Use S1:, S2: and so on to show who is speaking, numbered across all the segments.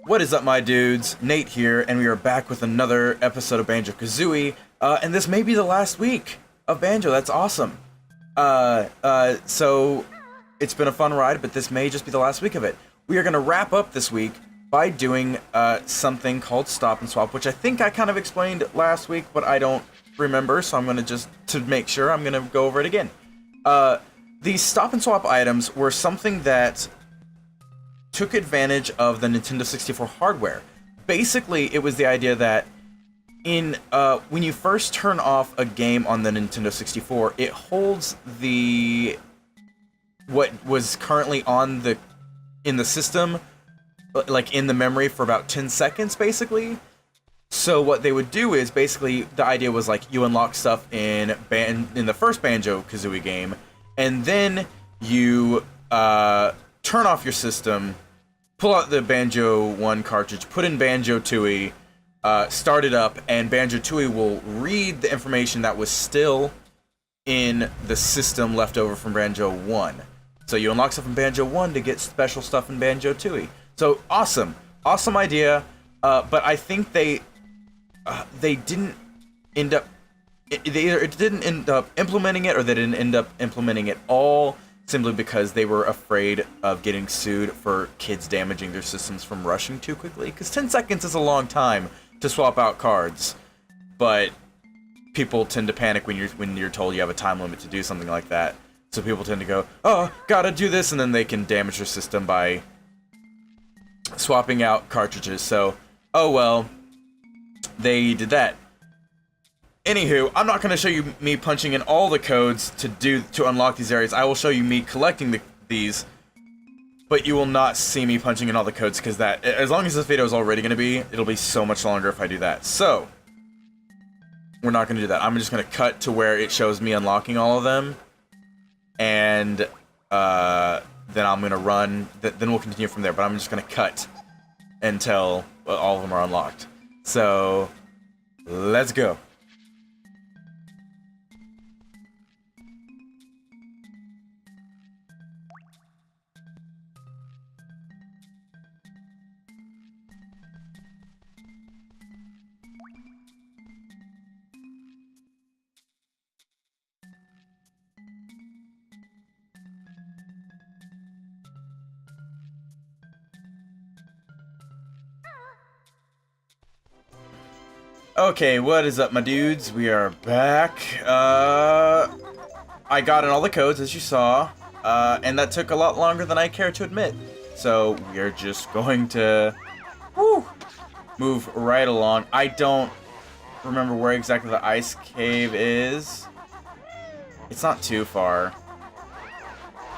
S1: What is up, my dudes? Nate here, and we are back with another episode of Banjo-Kazooie, and this may be the last week of Banjo. That's awesome. So it's been a fun ride, but this may just be the last week of it. We are going to wrap up this week by doing something called Stop and Swap, which I think I kind of explained last week, but I don't remember, so I'm going to to make sure, I'm going to go over it again. These Stop and Swap items were something that took advantage of the Nintendo 64 hardware. Basically, it was the idea that when you first turn off a game on the Nintendo 64, it holds what was currently in the system, like in the memory, for about 10 seconds, basically. So what they would do is, basically, the idea was like you unlock stuff in the first Banjo-Kazooie game, and then you turn off your system, pull out the Banjo 1 cartridge, put in Banjo-Tooie, start it up, and Banjo-Tooie will read the information that was still in the system left over from Banjo 1. So you unlock stuff in Banjo 1 to get special stuff in Banjo-Tooie. So awesome. Awesome idea, but I think they didn't end up... It didn't end up implementing it, or they didn't end up implementing it all, simply because they were afraid of getting sued for kids damaging their systems from rushing too quickly. Because 10 seconds is a long time to swap out cards, but people tend to panic when you're told you have a time limit to do something like that. So people tend to go, oh, gotta do this, and then they can damage their system by swapping out cartridges. So, oh well, they did that. Anywho, I'm not going to show you me punching in all the codes to unlock these areas. I will show you me collecting these, but you will not see me punching in all the codes, because as long as this video is already going to be, it'll be so much longer if I do that. So, we're not going to do that. I'm just going to cut to where it shows me unlocking all of them, and then I'm going to run. Then we'll continue from there, but I'm just going to cut until all of them are unlocked. So, let's go. Okay, what is up, my dudes? We are back. I got in all the codes, as you saw, and that took a lot longer than I care to admit. So, we are just going to move right along. I don't remember where exactly the ice cave is. It's not too far.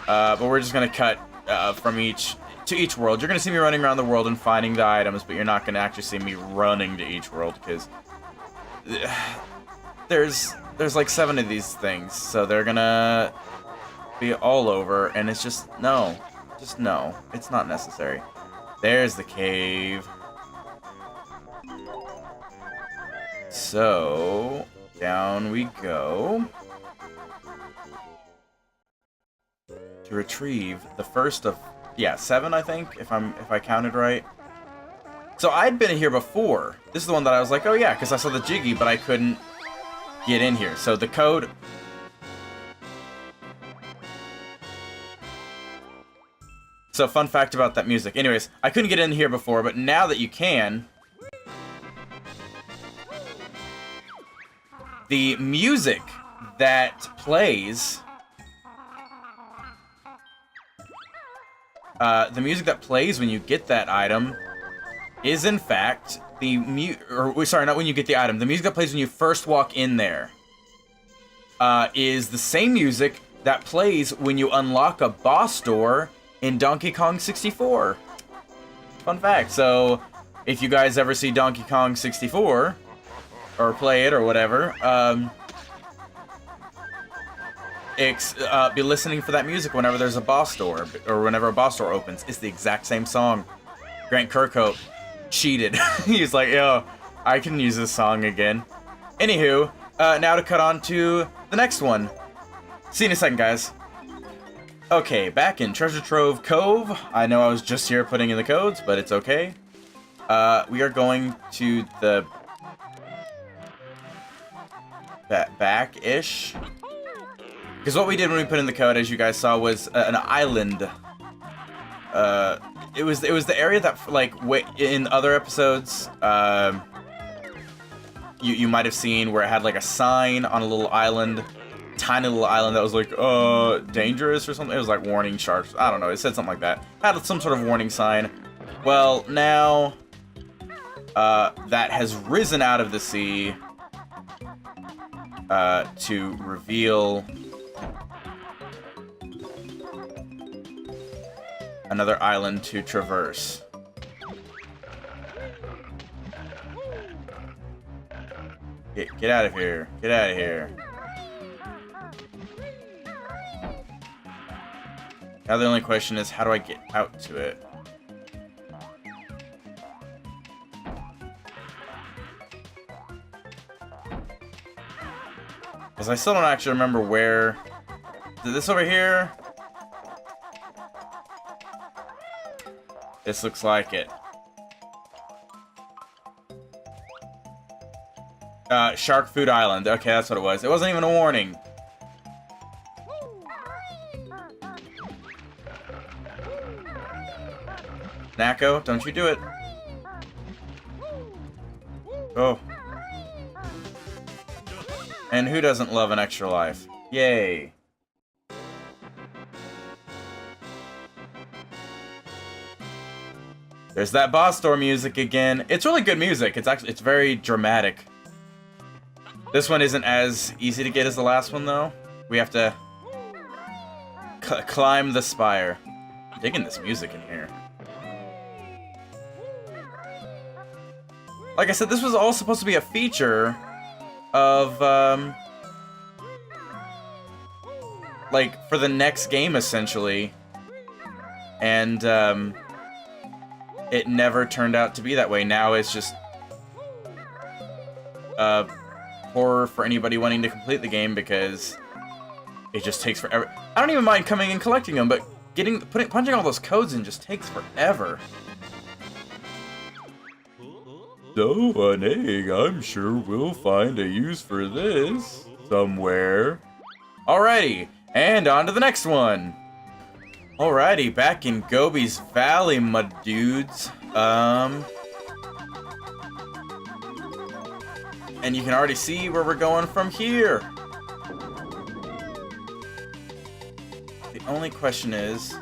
S1: But we're just going to cut to each world. You're going to see me running around the world and finding the items, but you're not going to actually see me running to each world, because there's like 7 of these things, so they're gonna be all over, and it's just no, it's not necessary. There's the cave. So down we go to retrieve the first of 7, I think, if I counted right. So I'd been here before. This is the one that I was like, oh yeah, because I saw the Jiggy, but I couldn't get in here. So the code... So fun fact about that music. Anyways, I couldn't get in here before, but now that you can... The music that plays... when you get that item is, in fact, not when you get the item. The music that plays when you first walk in there is the same music that plays when you unlock a boss door in Donkey Kong 64. Fun fact. So, if you guys ever see Donkey Kong 64, or play it, or whatever, be listening for that music whenever there's a boss door, or whenever a boss door opens. It's the exact same song. Grant Kirkhope cheated. He's like, yo, I can use this song again. Anywho, now to cut on to the next one. See you in a second, guys. Okay, back in Treasure Trove Cove. I know I was just here putting in the codes, but it's okay. We are going to the back-ish. Because what we did when we put in the code, as you guys saw, was an island. It was the area that, like, in other episodes, you might have seen where it had, like, a sign on a little island, tiny little island that was, like, dangerous or something. It was, like, warning sharks. I don't know. It said something like that. Had some sort of warning sign. Well, now, that has risen out of the sea, to reveal another island to traverse. Get out of here. Get out of here. Now the only question is, how do I get out to it? Because I still don't actually remember where... This over here? This looks like it. Shark Food Island. Okay, that's what it was. It wasn't even a warning. Nako, don't you do it. Oh. And who doesn't love an extra life? Yay. There's that boss door music again. It's really good music. It's very dramatic. This one isn't as easy to get as the last one, though. We have to climb the spire. I'm digging this music in here. Like I said, this was all supposed to be a feature of, like, for the next game, essentially. And, it never turned out to be that way. Now it's just horror for anybody wanting to complete the game because it just takes forever. I don't even mind coming and collecting them, but punching all those codes in just takes forever. So, an egg, I'm sure we'll find a use for this somewhere. Alrighty, and on to the next one. Alrighty, back in Gobi's Valley, my dudes. And you can already see where we're going from here. The only question is...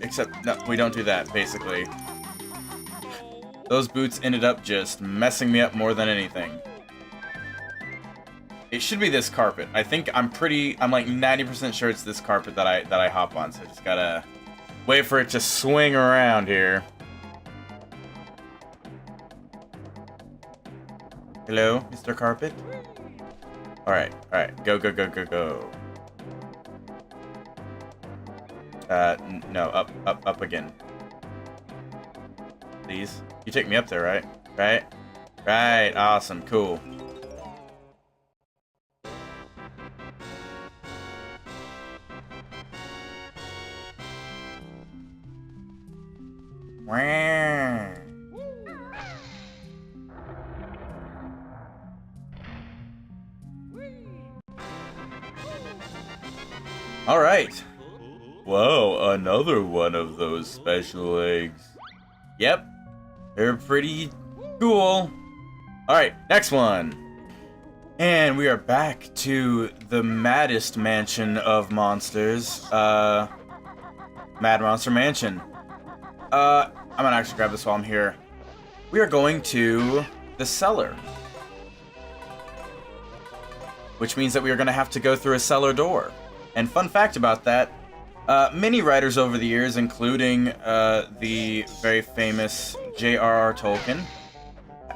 S1: except, no, we don't do that, basically. Those boots ended up just messing me up more than anything. It should be this carpet. I'm like 90% sure it's this carpet that I hop on, so I just gotta wait for it to swing around here. Hello, Mr. Carpet? Alright, go, go, go, go, go. No, up again. Please. You take me up there, right? Right, awesome, cool. Alright. Whoa, another one of those special eggs. Yep, they're pretty cool. Alright, next one. And we are back to the maddest mansion of monsters. Mad Monster Mansion. I'm gonna actually grab this while I'm here. We are going to the cellar. Which means that we are gonna have to go through a cellar door. And fun fact about that, many writers over the years, including the very famous J.R.R. Tolkien,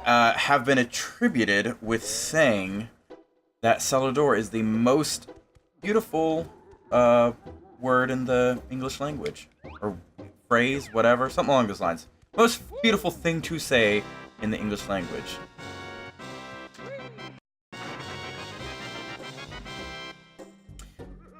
S1: have been attributed with saying that cellar door is the most beautiful word in the English language. Or phrase, whatever, something along those lines. Most beautiful thing to say in the English language.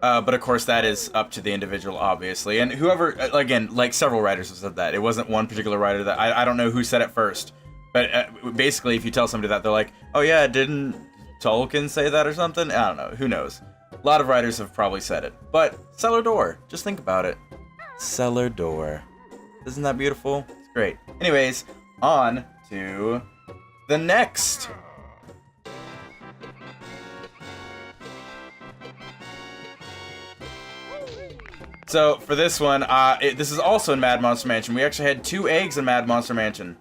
S1: But of course, that is up to the individual, obviously. And whoever, again, like several writers have said that. It wasn't one particular writer that I don't know who said it first. But basically, if you tell somebody that, they're like, "Oh yeah, didn't Tolkien say that or something?" I don't know. Who knows? A lot of writers have probably said it. But cellar door. Just think about it. Cellar door. Isn't that beautiful? It's great. Anyways, on to the next. So for this one, this is also in Mad Monster Mansion. We actually had 2 eggs in Mad Monster Mansion.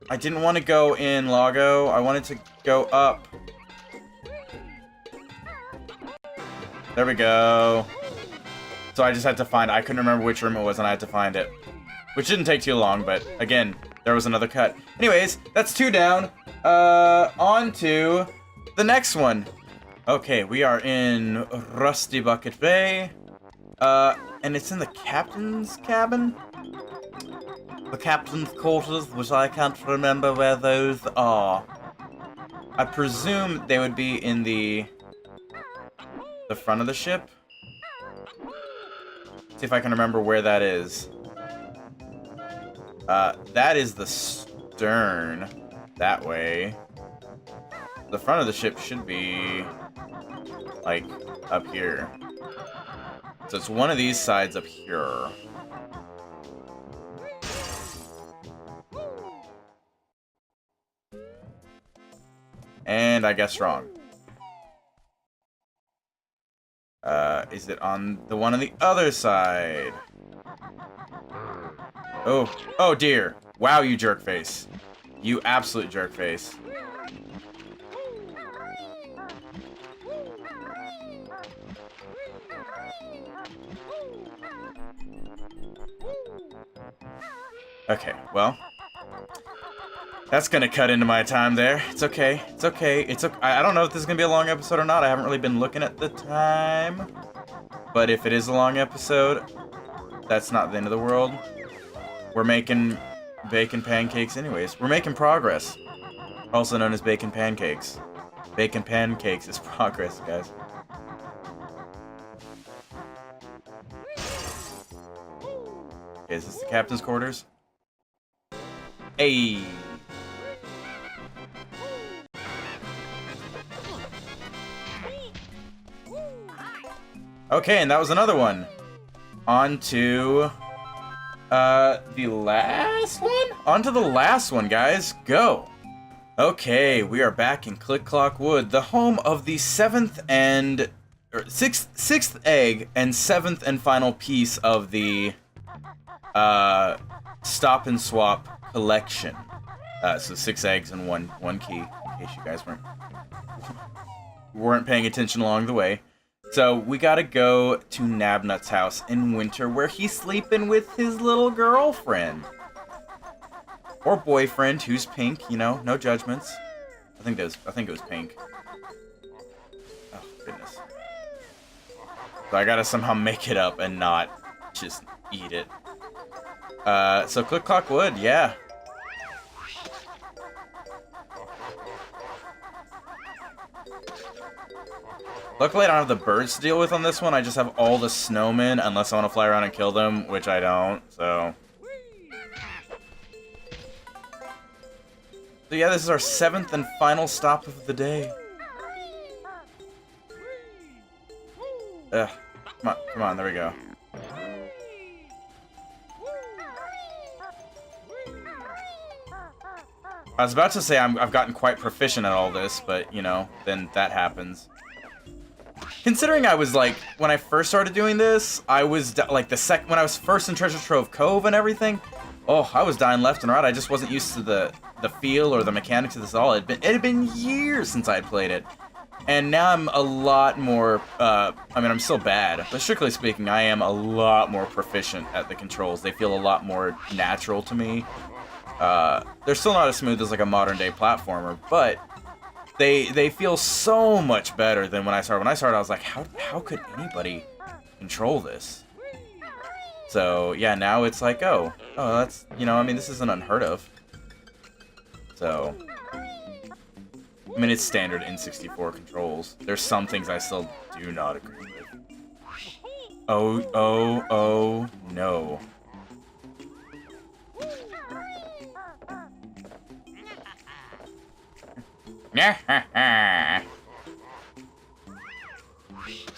S1: I didn't want to go in Lago. I wanted to go up. There we go. So I just had to find, I couldn't remember which room it was, and I had to find it. Which didn't take too long, but again, there was another cut. Anyways, that's 2 down. On to the next one. Okay, we are in Rusty Bucket Bay. And it's in the captain's cabin? The captain's quarters, which I can't remember where those are. I presume they would be in the front of the ship. See if I can remember where that is. That is the stern. That way. The front of the ship should be, like, up here. So it's one of these sides up here. And I guess wrong. Is it on the one on the other side? Oh, oh dear. Wow, you jerk face. You absolute jerk face. Okay, well, that's gonna cut into my time there. It's okay. It's okay. It's okay. I don't know if this is gonna be a long episode or not. I haven't really been looking at the time. But if it is a long episode, that's not the end of the world. We're making bacon pancakes anyways. We're making progress. Also known as bacon pancakes. Bacon pancakes is progress, guys. Okay, is this the captain's quarters? Hey. Okay, and that was another one. On to the last one? On to the last one, guys. Go. Okay, we are back in Click Clock Wood, the home of the sixth egg and 7th and final piece of the Stop and Swap collection. So 6 eggs and one key, in case you guys weren't paying attention along the way. So we gotta go to Nabnut's house in winter, where he's sleeping with his little girlfriend. Or boyfriend, who's pink, you know, no judgments. I think it was pink. Oh, goodness. So I gotta somehow make it up and not just eat it. So Click Clock Wood, yeah. Luckily, I don't have the birds to deal with on this one. I just have all the snowmen, unless I want to fly around and kill them, which I don't, so... So yeah, this is our 7th and final stop of the day. Ugh. Come on, there we go. I was about to say I've gotten quite proficient at all this, but, you know, then that happens. Considering I was, like, when I first started doing this, I was, like, when I was first in Treasure Trove Cove and everything, oh, I was dying left and right. I just wasn't used to the feel or the mechanics of this at all. It had been years since I had played it. And now I'm a lot more, I mean, I'm still bad, but strictly speaking, I am a lot more proficient at the controls. They feel a lot more natural to me. They're still not as smooth as, like, a modern-day platformer, but they feel so much better than when I started. When I started, I was like, how could anybody control this? So, yeah, now it's like, oh, that's, you know, I mean, this isn't unheard of. So, I mean, it's standard N64 controls. There's some things I still do not agree with. Oh, no.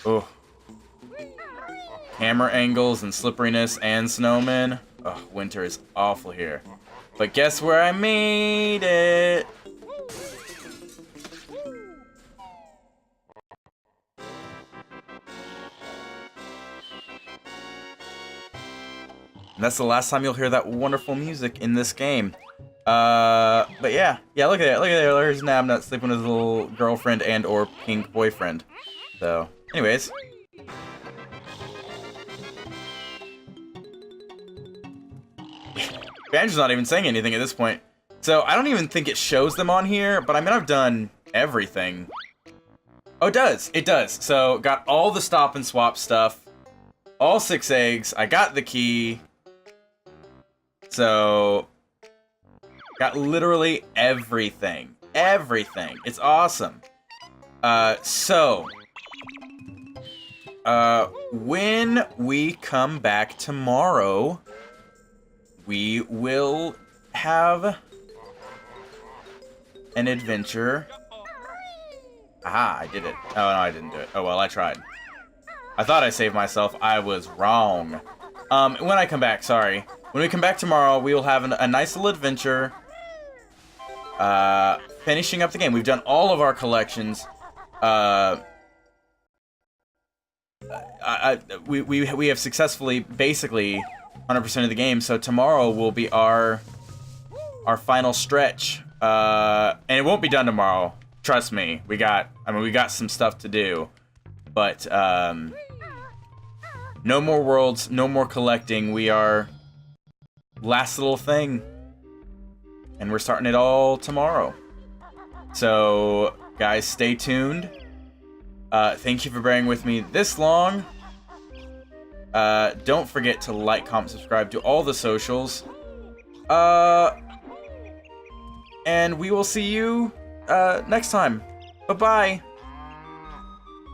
S1: Oh. Camera angles and slipperiness and snowmen. Oh, winter is awful here. But guess where I made it? And that's the last time you'll hear that wonderful music in this game. But yeah, look at it, there's Nabnut sleeping with his little girlfriend and or pink boyfriend. So, anyways. Banjo's not even saying anything at this point. So, I don't even think it shows them on here, but I mean, I've done everything. Oh, it does. So, got all the stop and swap stuff. All 6 eggs. I got the key. So, got literally everything. Everything. It's awesome. When we come back tomorrow, we will have an adventure. Aha, I did it. Oh, no, I didn't do it. Oh, well, I tried. I thought I saved myself. I was wrong. When I come back, sorry. When we come back tomorrow, we will have a nice little adventure. Finishing up the game. We've done all of our collections. We have successfully, basically, 100% of the game. So tomorrow will be our final stretch. And it won't be done tomorrow. Trust me. We got some stuff to do. But, no more worlds, no more collecting. We are last little thing. And we're starting it all tomorrow. So, guys, stay tuned. Thank you for bearing with me this long. Don't forget to like, comment, subscribe to all the socials. And we will see you next time. Bye-bye.